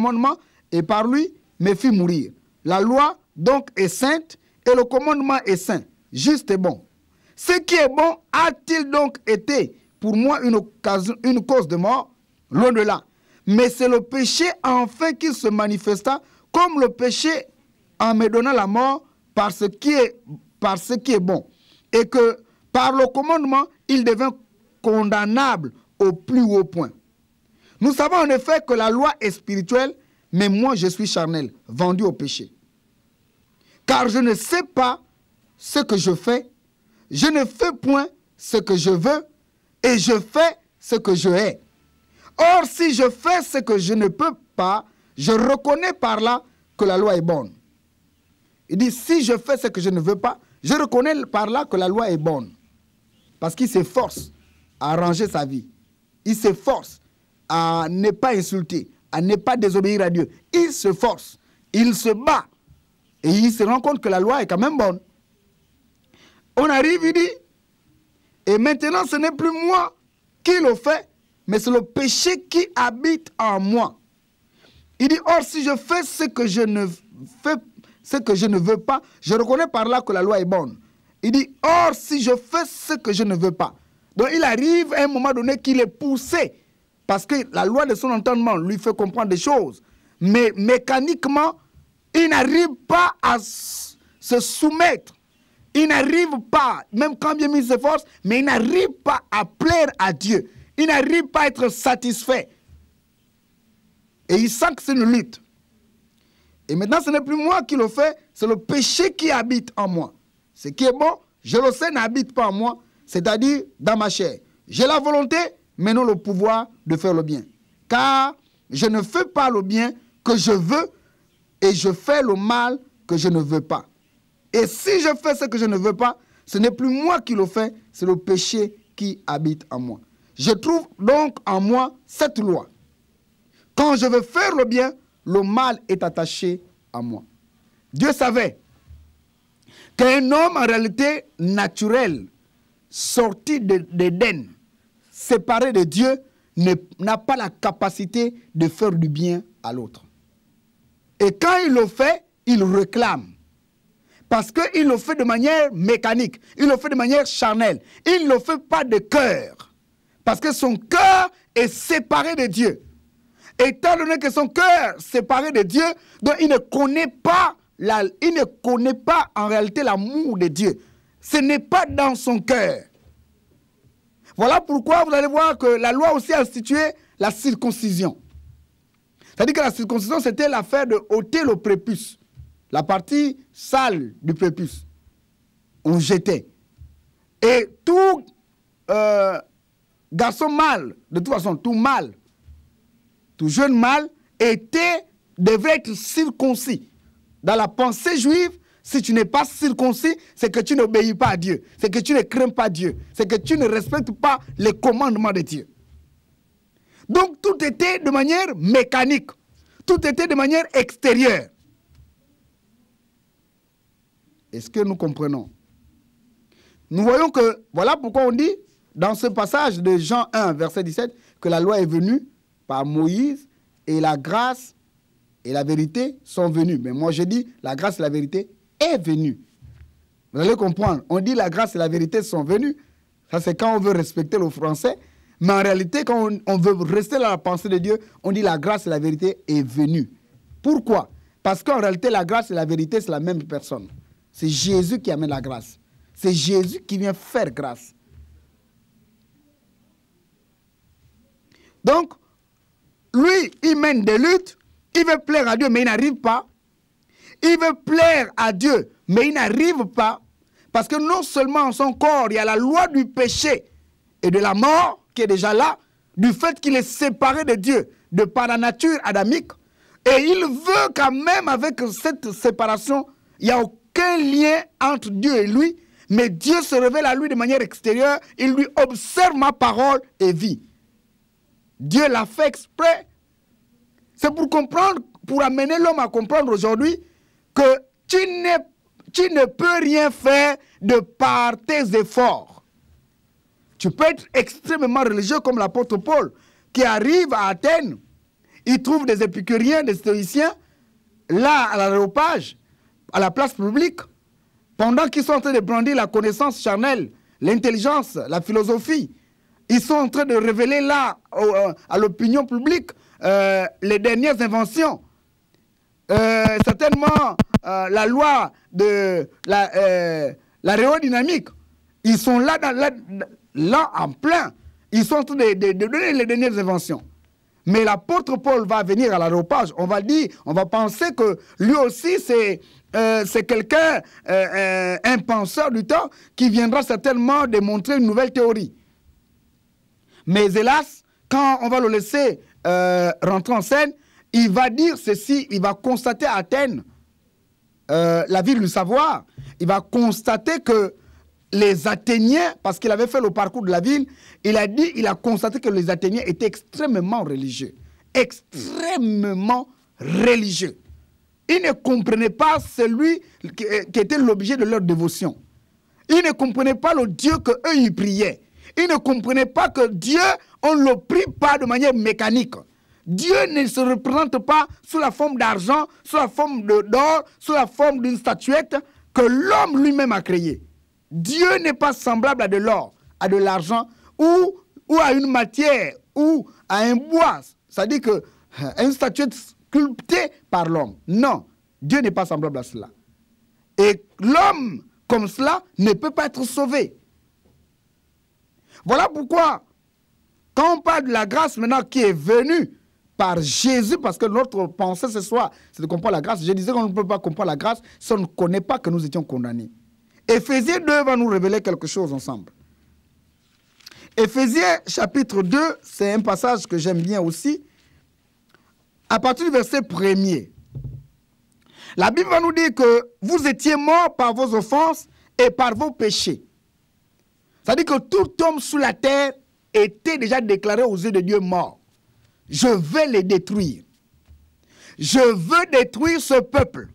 commandement et par lui me fit mourir. La loi donc est sainte et le commandement est saint, juste et bon. Ce qui est bon a-t-il donc été pour moi une cause de mort? Loin de là. Mais c'est le péché enfin qu'il se manifesta comme le péché en me donnant la mort par ce qui est bon. Et que par le commandement, il devint condamnable au plus haut point. Nous savons en effet que la loi est spirituelle, mais moi je suis charnel, vendu au péché. Car je ne sais pas ce que je fais, je ne fais point ce que je veux, et je fais ce que je hais. Or, si je fais ce que je ne peux pas, je reconnais par là que la loi est bonne. Il dit, si je fais ce que je ne veux pas, je reconnais par là que la loi est bonne. Parce qu'il s'efforce à arranger sa vie. Il s'efforce à ne pas insulter, à ne pas désobéir à Dieu. Il se force, il se bat. Et il se rend compte que la loi est quand même bonne. On arrive, il dit, et maintenant ce n'est plus moi qui le fais, mais c'est le péché qui habite en moi. Il dit, or si je fais ce que je ne veux pas, je reconnais par là que la loi est bonne. Il dit, or si je fais ce que je ne veux pas. Donc il arrive à un moment donné qu'il est poussé, parce que la loi de son entendement lui fait comprendre des choses. Mais mécaniquement, il n'arrive pas à se soumettre. Il n'arrive pas, même quand bien il s'efforce, mais il n'arrive pas à plaire à Dieu. Il n'arrive pas à être satisfait. Et il sent que c'est une lutte. Et maintenant, ce n'est plus moi qui le fais, c'est le péché qui habite en moi. Ce qui est bon, je le sais, n'habite pas en moi, c'est-à-dire dans ma chair. J'ai la volonté, mais non le pouvoir de faire le bien. Car je ne fais pas le bien que je veux, et je fais le mal que je ne veux pas. Et si je fais ce que je ne veux pas, ce n'est plus moi qui le fais, c'est le péché qui habite en moi. Je trouve donc en moi cette loi. Quand je veux faire le bien, le mal est attaché à moi. Dieu savait qu'un homme en réalité naturel, sorti d'Éden, séparé de Dieu, n'a pas la capacité de faire du bien à l'autre. Et quand il le fait, il réclame. Parce qu'il le fait de manière mécanique, il le fait de manière charnelle. Il ne le fait pas de cœur. Parce que son cœur est séparé de Dieu. Étant donné que son cœur est séparé de Dieu, donc il ne connaît pas en réalité l'amour de Dieu. Ce n'est pas dans son cœur. Voilà pourquoi vous allez voir que la loi aussi a institué la circoncision. C'est-à-dire que la circoncision, c'était l'affaire de ôter le prépuce. La partie sale du prépuce, on jetait. Et tout garçon mâle, de toute façon, tout mâle, tout jeune mâle, devait être circoncis. Dans la pensée juive, si tu n'es pas circoncis, c'est que tu n'obéis pas à Dieu. C'est que tu ne crains pas Dieu. C'est que tu ne respectes pas les commandements de Dieu. Donc tout était de manière mécanique. Tout était de manière extérieure. Est-ce que nous comprenons? Nous voyons que, voilà pourquoi on dit, dans ce passage de Jean 1, verset 17, que la loi est venue par Moïse et la grâce et la vérité sont venues. Mais moi je dis, la grâce et la vérité est venue. Vous allez comprendre, on dit la grâce et la vérité sont venues. Ça c'est quand on veut respecter le français. Mais en réalité, quand on veut rester dans la pensée de Dieu, on dit la grâce et la vérité est venue. Pourquoi? Parce qu'en réalité, la grâce et la vérité, c'est la même personne. C'est Jésus qui amène la grâce. C'est Jésus qui vient faire grâce. Donc, lui, il mène des luttes. Il veut plaire à Dieu, mais il n'arrive pas. Il veut plaire à Dieu, mais il n'arrive pas. Parce que non seulement en son corps, il y a la loi du péché et de la mort qui est déjà là, du fait qu'il est séparé de Dieu, de par la nature adamique. Et il veut quand même, avec cette séparation, il n'y a aucun lien entre Dieu et lui, mais Dieu se révèle à lui de manière extérieure, il lui observe ma parole et vit. Dieu l'a fait exprès. C'est pour comprendre, pour amener l'homme à comprendre aujourd'hui que tu ne peux rien faire de par tes efforts. Tu peux être extrêmement religieux comme l'apôtre Paul, qui arrive à Athènes. ils trouvent des épicuriens, des stoïciens, là, à l'aréopage, à la place publique, pendant qu'ils sont en train de brandir la connaissance charnelle, l'intelligence, la philosophie. Ils sont en train de révéler là, à l'opinion publique, les dernières inventions. Certainement, la loi de l'aérodynamique. Ils sont là, là en plein. Ils sont en train de donner les dernières inventions. Mais l'apôtre Paul va venir à l'aréopage. On va dire, on va penser que lui aussi, c'est quelqu'un, un penseur du temps, qui viendra certainement démontrer une nouvelle théorie. Mais hélas, quand on va le laisser rentrer en scène, il va dire ceci, il va constater à Athènes, la ville du savoir, il va constater que les Athéniens, parce qu'il avait fait le parcours de la ville, il a constaté que les Athéniens étaient extrêmement religieux. Extrêmement religieux. Ils ne comprenaient pas celui qui était l'objet de leur dévotion. Ils ne comprenaient pas le Dieu qu'eux ils priaient. Ils ne comprenaient pas que Dieu, on ne le prie pas de manière mécanique. Dieu ne se représente pas sous la forme d'argent, sous la forme d'or, sous la forme d'une statuette que l'homme lui-même a créée. Dieu n'est pas semblable à de l'or, à de l'argent ou à une matière ou à un bois. C'est-à-dire qu'une statuette sculptée par l'homme. Non, Dieu n'est pas semblable à cela. Et l'homme, comme cela, ne peut pas être sauvé. Voilà pourquoi, quand on parle de la grâce maintenant qui est venue par Jésus, parce que notre pensée ce soir, c'est de comprendre la grâce. Je disais qu'on ne peut pas comprendre la grâce si on ne connaît pas que nous étions condamnés. Éphésiens 2 va nous révéler quelque chose ensemble. Éphésiens chapitre 2, c'est un passage que j'aime bien aussi. À partir du verset 1er, la Bible va nous dire que vous étiez morts par vos offenses et par vos péchés. C'est-à-dire que tout homme sous la terre était déjà déclaré aux yeux de Dieu mort. Je vais les détruire. Je veux détruire ce peuple.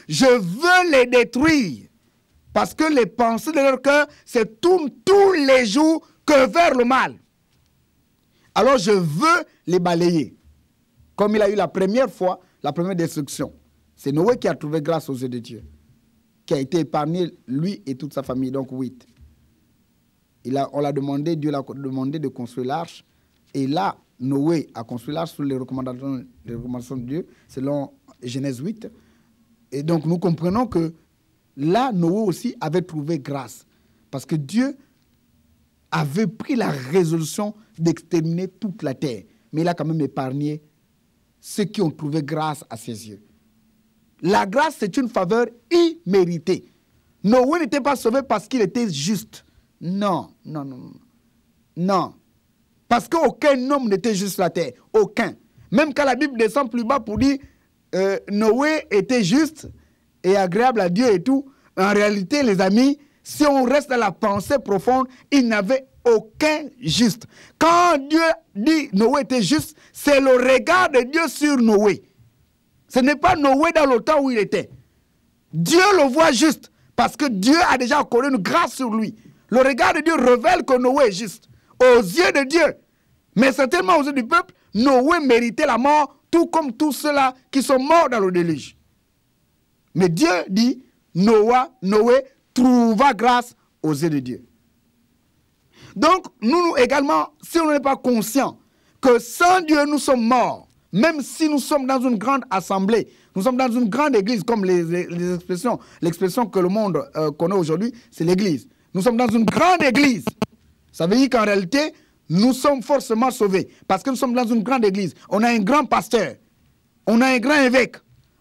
Je veux les détruire. Parce que les pensées de leur cœur se tournent tous les jours que vers le mal. Alors je veux les balayer. Comme il a eu la première fois, la première destruction. C'est Noé qui a trouvé grâce aux yeux de Dieu. Qui a été épargné, lui et toute sa famille, donc 8. On l'a demandé, Dieu l'a demandé de construire l'arche. Et là, Noé a construit l'arche sous les recommandations de Dieu, selon Genèse 8. Et donc nous comprenons que là, Noé aussi avait trouvé grâce. Parce que Dieu avait pris la résolution d'exterminer toute la terre. Mais il a quand même épargné ceux qui ont trouvé grâce à ses yeux. La grâce, c'est une faveur imméritée. Noé n'était pas sauvé parce qu'il était juste. Non, non, non, non. Non. Parce qu'aucun homme n'était juste sur la terre. Aucun. Même quand la Bible descend plus bas pour dire Noé était juste et agréable à Dieu et tout, en réalité, les amis, si on reste dans la pensée profonde, il n'avait aucun juste. Quand Dieu dit Noé était juste, c'est le regard de Dieu sur Noé. Ce n'est pas Noé dans le temps où il était. Dieu le voit juste parce que Dieu a déjà accordé une grâce sur lui. Le regard de Dieu révèle que Noé est juste aux yeux de Dieu. Mais certainement aux yeux du peuple, Noé méritait la mort, tout comme tous ceux-là qui sont morts dans le déluge. Mais Dieu dit, Noé trouva grâce aux yeux de Dieu. Donc, nous également, si on n'est pas conscient que sans Dieu, nous sommes morts, même si nous sommes dans une grande assemblée, nous sommes dans une grande église, comme l'expression que le monde connaît aujourd'hui, c'est l'église. Nous sommes dans une grande église. Ça veut dire qu'en réalité, nous sommes forcément sauvés. Parce que nous sommes dans une grande église. On a un grand pasteur. On a un grand évêque.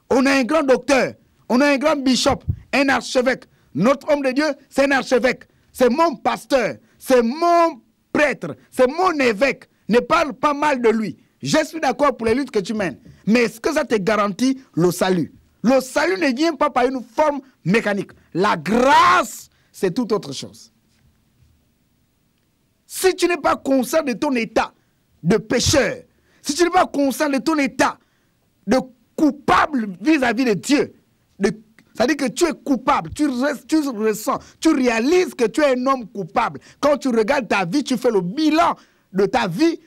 On a un grand docteur. On a un grand bishop. Un archevêque. Notre homme de Dieu, c'est un archevêque. C'est mon pasteur. C'est mon prêtre. C'est mon évêque. Ne parle pas mal de lui. Je suis d'accord pour les luttes que tu mènes. Mais est-ce que ça te garantit le salut? Le salut ne vient pas par une forme mécanique. La grâce, c'est tout autre chose. Si tu n'es pas conscient de ton état de pécheur, si tu n'es pas conscient de ton état de coupable vis-à-vis de Dieu, c'est-à-dire que tu es coupable, tu ressens, tu réalises que tu es un homme coupable. Quand tu regardes ta vie, tu fais le bilan de ta vie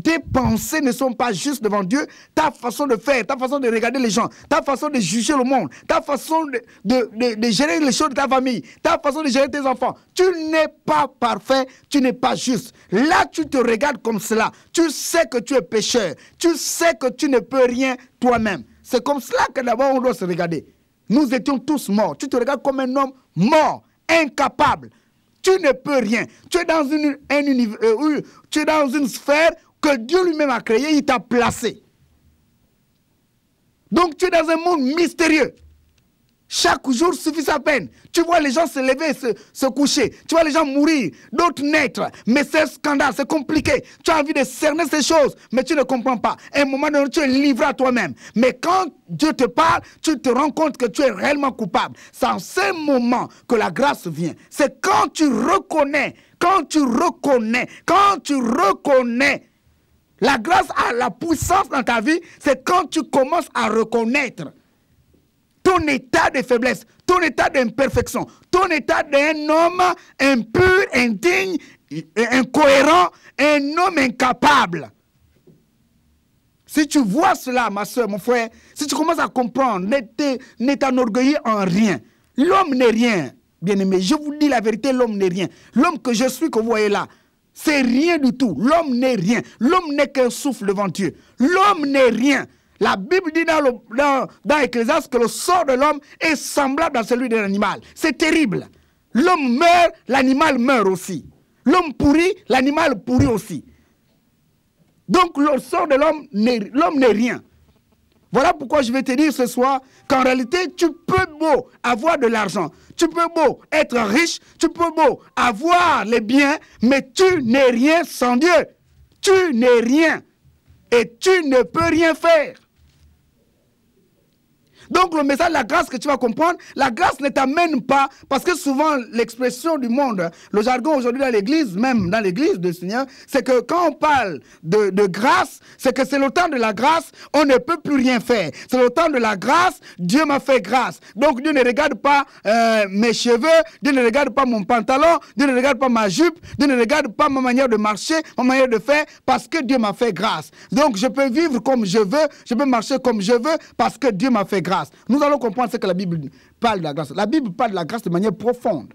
tes pensées ne sont pas justes devant Dieu, ta façon de faire, ta façon de regarder les gens, ta façon de juger le monde, ta façon de gérer les choses de ta famille, ta façon de gérer tes enfants, tu n'es pas parfait, tu n'es pas juste. Là, tu te regardes comme cela. Tu sais que tu es pécheur. Tu sais que tu ne peux rien toi-même. C'est comme cela que d'abord on doit se regarder. Nous étions tous morts. Tu te regardes comme un homme mort, incapable. Tu ne peux rien. Tu es dans tu es dans une sphère que Dieu lui-même a créée, il t'a placé. Donc tu es dans un monde mystérieux. Chaque jour suffit sa peine. Tu vois les gens se lever, se coucher. Tu vois les gens mourir, d'autres naître. Mais c'est un scandale, c'est compliqué. Tu as envie de cerner ces choses, mais tu ne comprends pas. À un moment donné, tu es livré à toi-même. Mais quand Dieu te parle, tu te rends compte que tu es réellement coupable. C'est en ce moment que la grâce vient. C'est quand tu reconnais, la grâce a la puissance dans ta vie, c'est quand tu commences à reconnaître ton état de faiblesse, ton état d'imperfection, ton état d'un homme impur, indigne, incohérent, un homme incapable. Si tu vois cela, ma soeur, mon frère, si tu commences à comprendre, ne t'enorgueillis en rien. L'homme n'est rien, bien-aimé. Je vous dis la vérité, l'homme n'est rien. L'homme que je suis, que vous voyez là, c'est rien du tout. L'homme n'est rien. L'homme n'est qu'un souffle devant Dieu. L'homme n'est rien. La Bible dit dans Ecclésiaste que le sort de l'homme est semblable à celui de l'animal. C'est terrible. L'homme meurt, l'animal meurt aussi. L'homme pourrit, l'animal pourrit aussi. Donc le sort de l'homme n'est rien. Voilà pourquoi je vais te dire ce soir qu'en réalité, tu peux beau avoir de l'argent, tu peux beau être riche, tu peux beau avoir les biens, mais tu n'es rien sans Dieu. Tu n'es rien et tu ne peux rien faire. Donc le message de la grâce que tu vas comprendre, la grâce ne t'amène pas, parce que souvent l'expression du monde, le jargon aujourd'hui dans l'église, même dans l'église du Seigneur, c'est que quand on parle de grâce, c'est que c'est le temps de la grâce, on ne peut plus rien faire. C'est le temps de la grâce, Dieu m'a fait grâce. Donc Dieu ne regarde pas mes cheveux, Dieu ne regarde pas mon pantalon, Dieu ne regarde pas ma jupe, Dieu ne regarde pas ma manière de marcher, ma manière de faire, parce que Dieu m'a fait grâce. Donc je peux vivre comme je veux, je peux marcher comme je veux, parce que Dieu m'a fait grâce. Nous allons comprendre ce que la Bible parle de la grâce. La Bible parle de la grâce de manière profonde.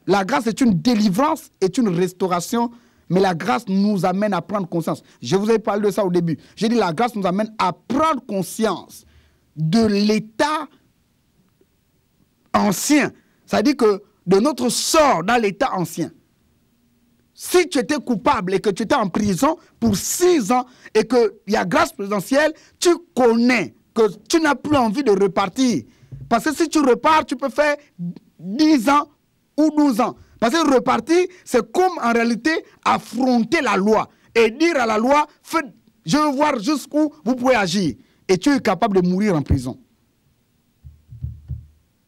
La grâce est une délivrance, est une restauration, mais la grâce nous amène à prendre conscience. Je vous ai parlé de ça au début. J'ai dit la grâce nous amène à prendre conscience de l'état ancien. C'est-à-dire que de notre sort dans l'état ancien. Si tu étais coupable et que tu étais en prison pour 6 ans et qu'il y a grâce présidentielle, tu connais que tu n'as plus envie de repartir. Parce que si tu repars, tu peux faire 10 ans ou 12 ans. Parce que repartir, c'est comme en réalité affronter la loi et dire à la loi, je veux voir jusqu'où vous pouvez agir. Et tu es capable de mourir en prison.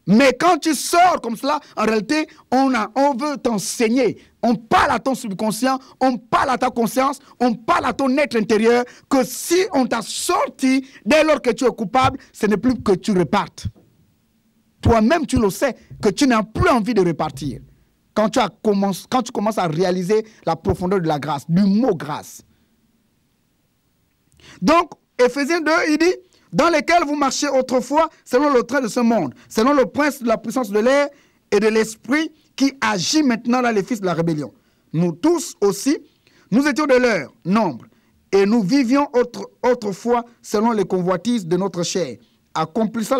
Mais quand tu sors comme cela, en réalité, on veut t'enseigner. On parle à ton subconscient, on parle à ta conscience, on parle à ton être intérieur, que si on t'a sorti, dès lors que tu es coupable, ce n'est plus que tu repartes. Toi-même, tu le sais, que tu n'as plus envie de repartir. Quand tu commences à réaliser la profondeur de la grâce, du mot grâce. Donc, Éphésiens 2, il dit, dans lesquels vous marchiez autrefois selon le train de ce monde, selon le prince de la puissance de l'air et de l'esprit qui agit maintenant dans les fils de la rébellion. Nous tous aussi, nous étions de leur nombre et nous vivions autrefois selon les convoitises de notre chair, accomplissant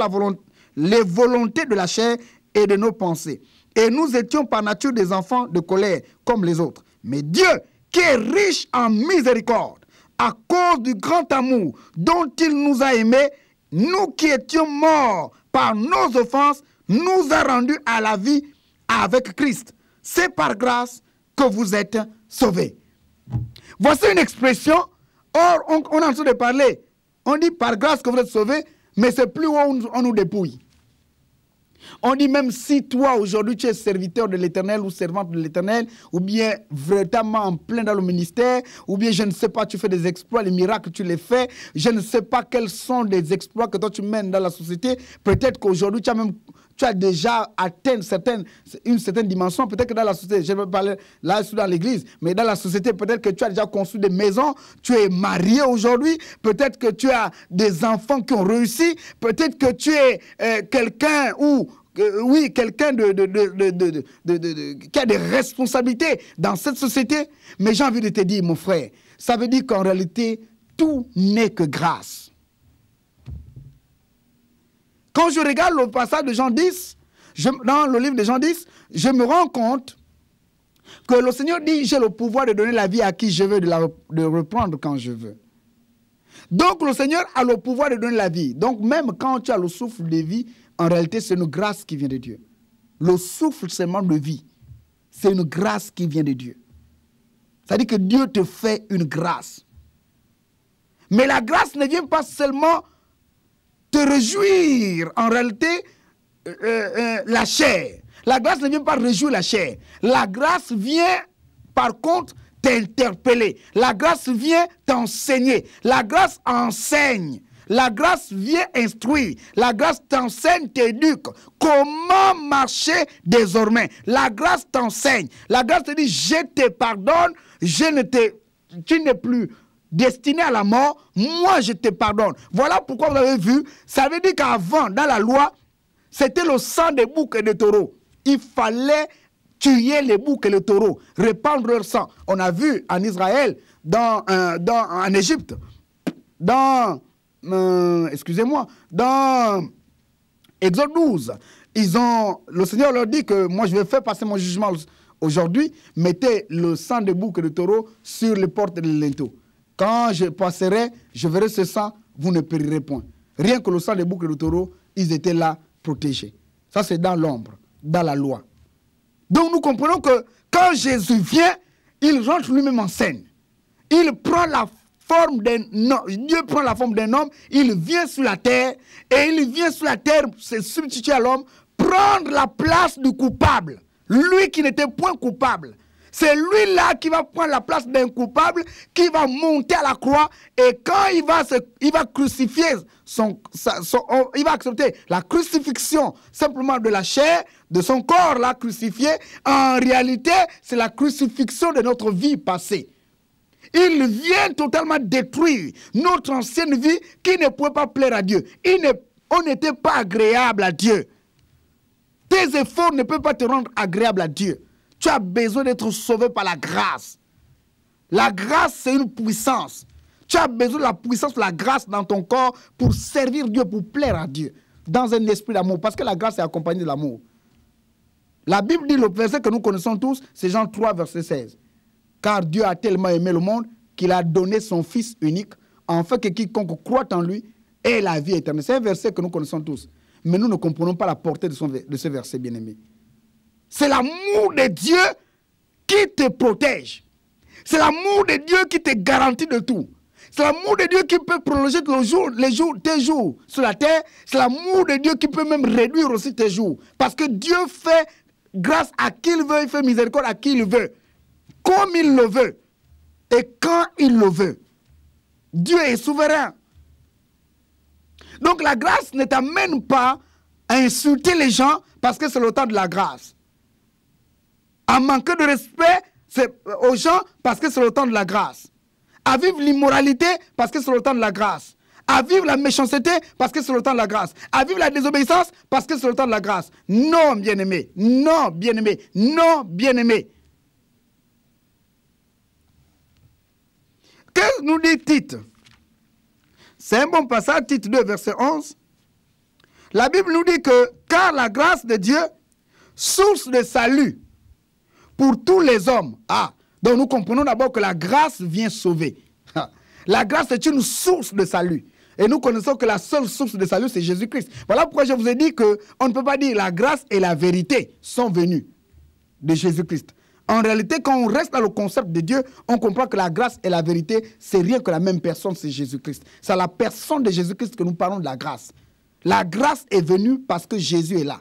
les volontés de la chair et de nos pensées. Et nous étions par nature des enfants de colère comme les autres. Mais Dieu, qui est riche en miséricorde, à cause du grand amour dont il nous a aimés, nous qui étions morts par nos offenses, nous a rendus à la vie avec Christ. C'est par grâce que vous êtes sauvés. Voici une expression. Or, on est en train de parler. On dit par grâce que vous êtes sauvés, mais c'est plus où on nous dépouille. On dit même si toi aujourd'hui tu es serviteur de l'Éternel ou servante de l'Éternel, ou bien vraiment en plein dans le ministère, ou bien je ne sais pas, tu fais des exploits, les miracles tu les fais, je ne sais pas quels sont les exploits que toi tu mènes dans la société, peut-être qu'aujourd'hui tu as déjà atteint une certaine dimension. Peut-être que dans la société, je ne veux pas parler là, dans l'église, mais dans la société, peut-être que tu as déjà construit des maisons, tu es marié aujourd'hui, peut-être que tu as des enfants qui ont réussi, peut-être que tu es quelqu'un ou... oui, quelqu'un qui a des responsabilités dans cette société. Mais j'ai envie de te dire, mon frère, ça veut dire qu'en réalité, tout n'est que grâce. Quand je regarde le passage de Jean 10, dans le livre de Jean 10, je me rends compte que le Seigneur dit, j'ai le pouvoir de donner la vie à qui je veux, de reprendre quand je veux. Donc le Seigneur a le pouvoir de donner la vie. Donc même quand tu as le souffle de vie, en réalité c'est une grâce qui vient de Dieu. Le souffle seulement de vie, c'est une grâce qui vient de Dieu. C'est-à-dire que Dieu te fait une grâce. Mais la grâce ne vient pas seulement te réjouir, en réalité, la chair. La grâce ne vient pas réjouir la chair. La grâce vient, par contre, t'interpeller. La grâce vient t'enseigner. La grâce enseigne. La grâce vient instruire. La grâce t'enseigne, t'éduque. Comment marcher désormais? La grâce t'enseigne. La grâce te dit, je te pardonne, tu n'es plus destiné à la mort, moi je te pardonne. Voilà pourquoi vous avez vu, ça veut dire qu'avant, dans la loi, c'était le sang des boucs et des taureaux. Il fallait tuer les boucs et les taureaux, répandre leur sang. On a vu en Israël, en Égypte, dans Exode 12, le Seigneur leur dit que moi je vais faire passer mon jugement aujourd'hui, mettez le sang des boucs et des taureaux sur les portes des linteaux. Quand je passerai, je verrai ce sang, vous ne périrez point. Rien que le sang des boucs et des taureaux, ils étaient là protégés. Ça, c'est dans l'ombre, dans la loi. Donc, nous comprenons que quand Jésus vient, il rentre lui-même en scène. Il prend la forme d'un homme. Dieu prend la forme d'un homme, il vient sur la terre, et il vient sur la terre, se substituer à l'homme, prendre la place du coupable. Lui qui n'était point coupable. C'est lui-là qui va prendre la place d'un coupable, qui va monter à la croix, et quand il va crucifier, il va accepter la crucifixion simplement de la chair, de son corps là crucifié. En réalité, c'est la crucifixion de notre vie passée. Il vient totalement détruire notre ancienne vie qui ne pouvait pas plaire à Dieu. On n'était pas agréable à Dieu. Tes efforts ne peuvent pas te rendre agréable à Dieu. Tu as besoin d'être sauvé par la grâce. La grâce, c'est une puissance. Tu as besoin de la puissance de la grâce dans ton corps pour servir Dieu, pour plaire à Dieu, dans un esprit d'amour, parce que la grâce est accompagnée de l'amour. La Bible dit, le verset que nous connaissons tous, c'est Jean 3, verset 16. Car Dieu a tellement aimé le monde qu'il a donné son Fils unique, afin que quiconque croit en lui ait la vie éternelle. C'est un verset que nous connaissons tous. Mais nous ne comprenons pas la portée de ce verset, bien-aimé. C'est l'amour de Dieu qui te protège. C'est l'amour de Dieu qui te garantit de tout. C'est l'amour de Dieu qui peut prolonger tes jours sur la terre. C'est l'amour de Dieu qui peut même réduire aussi tes jours. Parce que Dieu fait grâce à qui il veut, il fait miséricorde à qui il veut. Comme il le veut. Et quand il le veut. Dieu est souverain. Donc la grâce ne t'amène pas à insulter les gens parce que c'est le temps de la grâce. À manquer de respect aux gens parce que c'est le temps de la grâce. À vivre l'immoralité parce que c'est le temps de la grâce. À vivre la méchanceté parce que c'est le temps de la grâce. À vivre la désobéissance parce que c'est le temps de la grâce. Non, bien-aimé. Non, bien-aimé. Non, bien-aimé. Que nous dit Tite? C'est un bon passage, Tite 2, verset 11. La Bible nous dit que car la grâce de Dieu, source de salut pour tous les hommes. Donc nous comprenons d'abord que la grâce vient sauver. La grâce est une source de salut. Et nous connaissons que la seule source de salut, c'est Jésus-Christ. Voilà pourquoi je vous ai dit qu'on ne peut pas dire la grâce et la vérité sont venues de Jésus-Christ. En réalité, quand on reste dans le concept de Dieu, on comprend que la grâce et la vérité, c'est rien que la même personne, c'est Jésus-Christ. C'est à la personne de Jésus-Christ que nous parlons de la grâce. La grâce est venue parce que Jésus est là.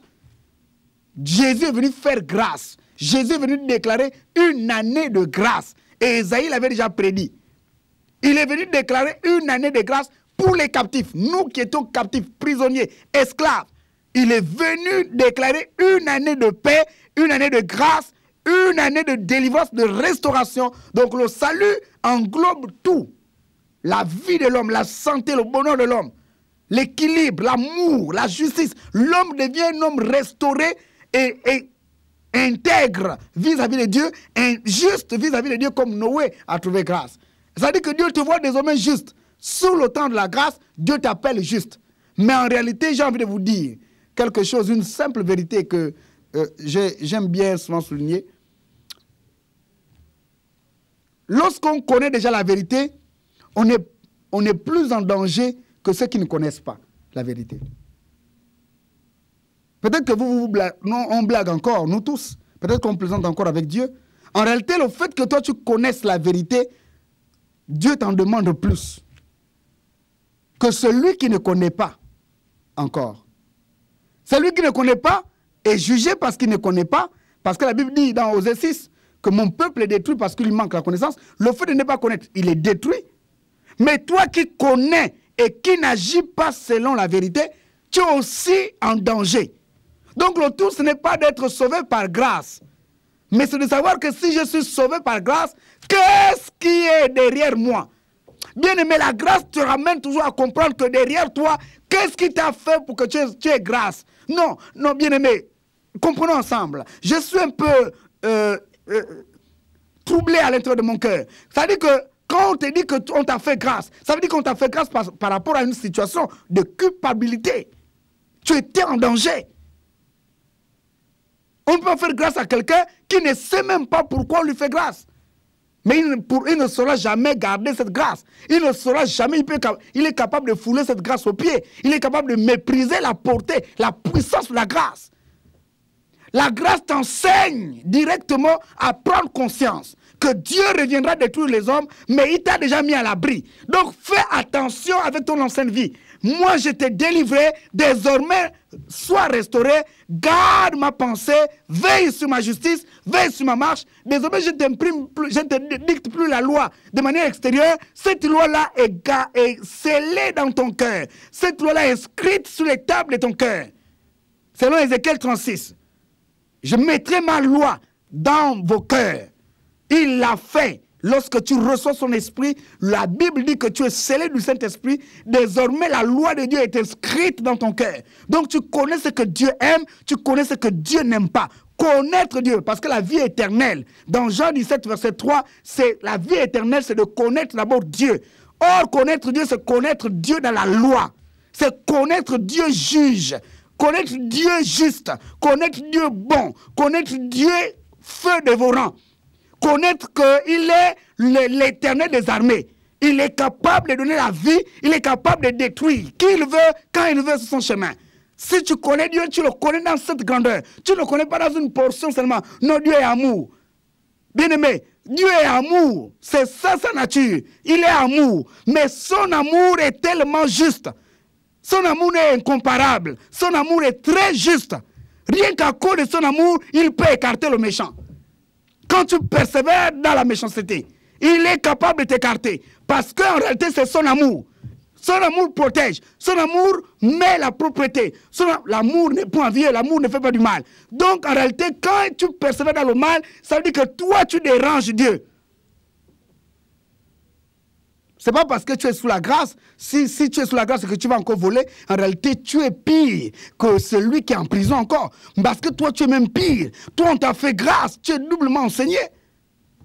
Jésus est venu faire grâce. Jésus est venu déclarer une année de grâce. Et Esaïe l'avait déjà prédit. Il est venu déclarer une année de grâce pour les captifs. Nous qui étions captifs, prisonniers, esclaves. il est venu déclarer une année de paix, une année de grâce, une année de délivrance, de restauration. Donc le salut englobe tout. La vie de l'homme, la santé, le bonheur de l'homme, l'équilibre, l'amour, la justice. L'homme devient un homme restauré et intègre vis-à-vis de Dieu, juste vis-à-vis de Dieu comme Noé a trouvé grâce. C'est-à-dire que Dieu te voit désormais juste. Sous le temps de la grâce, Dieu t'appelle juste. Mais en réalité, j'ai envie de vous dire quelque chose, une simple vérité que j'aime bien souvent souligner. Lorsqu'on connaît déjà la vérité, on est plus en danger que ceux qui ne connaissent pas la vérité. Peut-être que on blague encore, nous tous. Peut-être qu'on plaisante encore avec Dieu. En réalité, le fait que toi, tu connaisses la vérité, Dieu t'en demande plus que celui qui ne connaît pas encore. Celui qui ne connaît pas est jugé parce qu'il ne connaît pas, parce que la Bible dit dans Osée 6 que mon peuple est détruit parce qu'il manque la connaissance. Le fait de ne pas connaître, il est détruit. Mais toi qui connais et qui n'agis pas selon la vérité, tu es aussi en danger. Donc le tout, ce n'est pas d'être sauvé par grâce, mais c'est de savoir que si je suis sauvé par grâce, qu'est-ce qui est derrière moi? Bien aimé, la grâce te ramène toujours à comprendre que derrière toi, qu'est-ce qui t'a fait pour que tu aies grâce? Non, non, bien aimé, comprenons ensemble. Je suis un peu troublé à l'intérieur de mon cœur. Ça veut dire que quand on te dit qu'on t'a fait grâce, ça veut dire qu'on t'a fait grâce par rapport à une situation de culpabilité. Tu étais en danger. On ne peut pas faire grâce à quelqu'un qui ne sait même pas pourquoi on lui fait grâce. Mais il ne saura jamais garder cette grâce. Il ne saura jamais, il est capable de fouler cette grâce aux pieds. Il est capable de mépriser la portée, la puissance de la grâce. La grâce t'enseigne directement à prendre conscience que Dieu reviendra détruire les hommes, mais il t'a déjà mis à l'abri. Donc fais attention avec ton ancienne vie. Moi, je t'ai délivré, désormais, sois restauré, garde ma pensée, veille sur ma justice, veille sur ma marche. Désormais, je ne te dicte plus la loi de manière extérieure. Cette loi-là est scellée dans ton cœur. Cette loi-là est inscrite sur les tables de ton cœur. Selon Ézéchiel 36. Je mettrai ma loi dans vos cœurs. Il l'a fait. Lorsque tu reçois son esprit, la Bible dit que tu es scellé du Saint-Esprit. Désormais, la loi de Dieu est inscrite dans ton cœur. Donc, tu connais ce que Dieu aime, tu connais ce que Dieu n'aime pas. Connaître Dieu, parce que la vie éternelle, dans Jean 17, verset 3, c'est la vie éternelle, c'est de connaître d'abord Dieu. Or, connaître Dieu, c'est connaître Dieu dans la loi. C'est connaître Dieu juge, connaître Dieu juste, connaître Dieu bon, connaître Dieu feu dévorant. Connaître qu'il est l'éternel des armées. Il est capable de donner la vie, il est capable de détruire qui il veut, quand il veut sur son chemin. Si tu connais Dieu, tu le connais dans cette grandeur. Tu ne le connais pas dans une portion seulement. Non, Dieu est amour. Bien-aimé, Dieu est amour. C'est ça sa nature. Il est amour. Mais son amour est tellement juste. Son amour est incomparable. Son amour est très juste. Rien qu'à cause de son amour, il peut écarter le méchant. Quand tu persévères dans la méchanceté, il est capable de t'écarter. Parce qu'en réalité, c'est son amour. Son amour protège. Son amour met la propriété. L'amour n'est pas envieux, l'amour ne fait pas du mal. Donc, en réalité, quand tu persévères dans le mal, ça veut dire que toi, tu déranges Dieu. Ce n'est pas parce que tu es sous la grâce. Si tu es sous la grâce et que tu vas encore voler, en réalité, tu es pire que celui qui est en prison encore. Parce que toi, tu es même pire. Toi, on t'a fait grâce. Tu es doublement enseigné.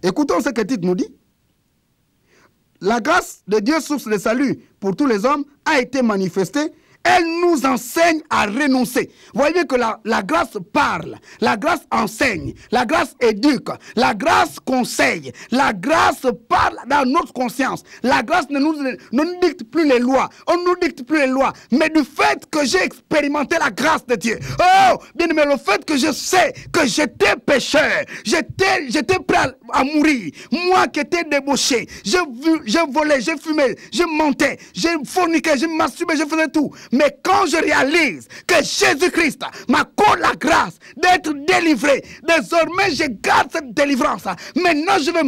Écoutons ce que le titre nous dit. La grâce de Dieu, source de salut pour tous les hommes, a été manifestée. Elle nous enseigne à renoncer. Vous voyez que la grâce parle, la grâce enseigne, la grâce éduque, la grâce conseille, la grâce parle dans notre conscience. La grâce ne nous dicte plus les lois, on ne nous dicte plus les lois, mais du fait que j'ai expérimenté la grâce de Dieu. Oh, bien aimé, le fait que je sais que j'étais pécheur, j'étais prêt à mourir, moi qui étais débauché, je volais, je fumais, je mentais, je forniquais, je masturbais, je faisais tout. Mais quand je réalise que Jésus-Christ m'accorde la grâce d'être délivré, désormais je garde cette délivrance. Maintenant je vais